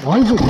Why is it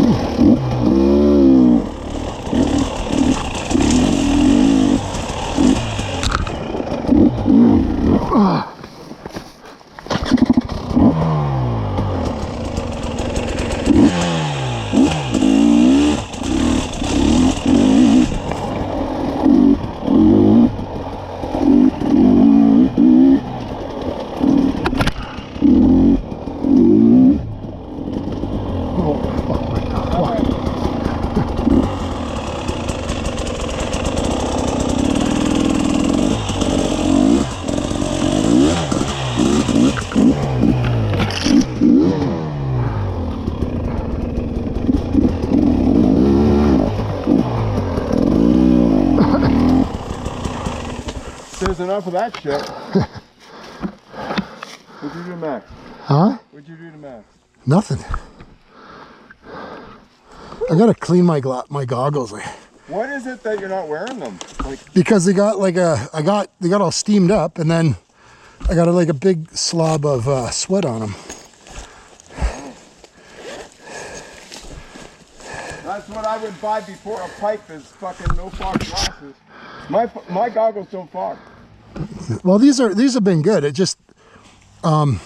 There's enough of that shit. What'd you do to Max? Huh? What'd you do to Max? Nothing. I gotta clean my goggles. What is it that you're not wearing them? Like, because they got like they got all steamed up, and then I got like a big slob of sweat on them. that's what I would buy before a pipe is fucking no fog glasses. My goggles don't fog. Well, these have been good. It just I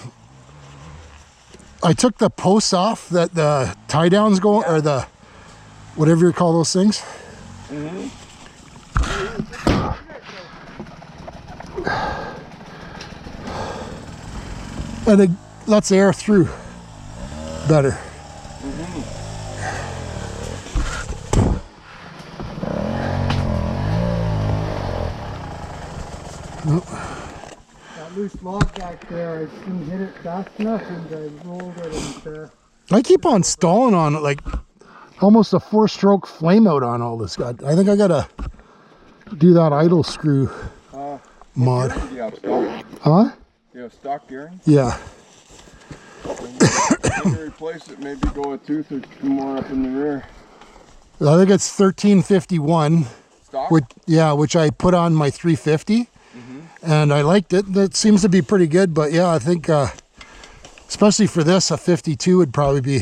took the posts off that the tie downs go, or the whatever you call those things. Mm-hmm. And it lets air through better. Mm-hmm. Nope. That loose log back there, I didn't hit it fast enough and I rolled it and I keep on stalling on it, like almost a 4-stroke flame out on all this. God, I think I gotta do that idle screw mod. Do you have stock? Huh? You have stock gearing? Yeah. When you replace it, maybe go a tooth or two more up in the rear. I think it's 1351. Stock? Which I put on my 350. And I liked it. That seems to be pretty good, but yeah, I think especially for this, a 52 would probably be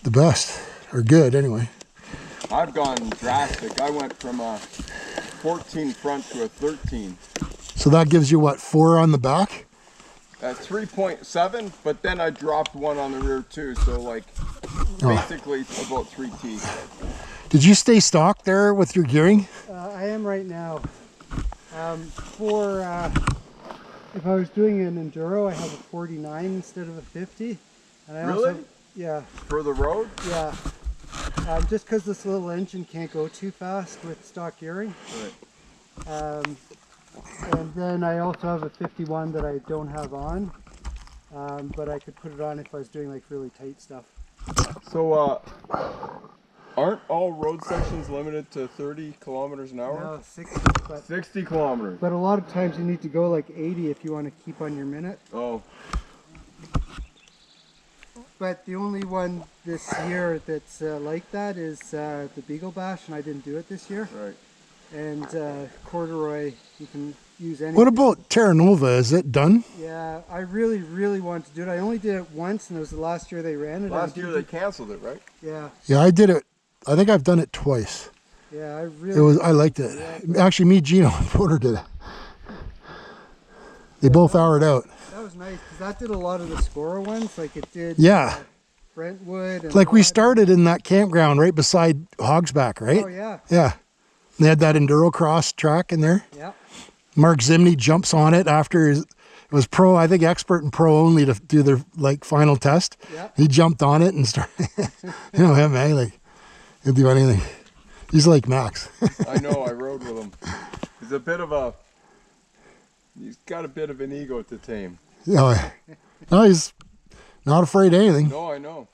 the best, or good anyway. I've gone drastic. I went from a 14 front to a 13. So that gives you what, 4 on the back? That's 3.7, but then I dropped one on the rear too, so like basically about 3T. Did you stay stock there with your gearing? I am right now. If I was doing an enduro, I have a 49 instead of a 50. And I Really? Also, yeah. For the road? Yeah. Just because this little engine can't go too fast with stock gearing. Right. And then I also have a 51 that I don't have on, but I could put it on if I was doing like really tight stuff. So, aren't all road sections limited to 30 kilometers an hour? No, 60. But 60 kilometers. But a lot of times you need to go like 80 if you want to keep on your minute. Oh. But the only one this year that's like that is the Beagle Bash, and I didn't do it this year. Right. And corduroy, you can use anything. What about Terra Nova? Is it done? Yeah, I really, really wanted to do it. I only did it once, and it was the last year they ran it. Last year they canceled it, right? Yeah. Yeah, I did it. I think I've done it twice. Yeah, I really. I liked it. Actually, me, Gino, and Porter did it. They both houred out. That was nice because that did a lot of the scorer ones, like it did. Yeah. Brentwood. And Like we started in that campground right beside Hogsback, right? Oh yeah. Yeah. They had that enduro cross track in there. Yeah. Mark Zimney jumps on it after it was pro, I think expert and pro only to do their like final test. Yeah. He jumped on it and started, you know him, eh? Like, he'll do anything. He's like Max. I know, I rode with him. He's got a bit of an ego to tame. No, he's not afraid of anything. No, I know.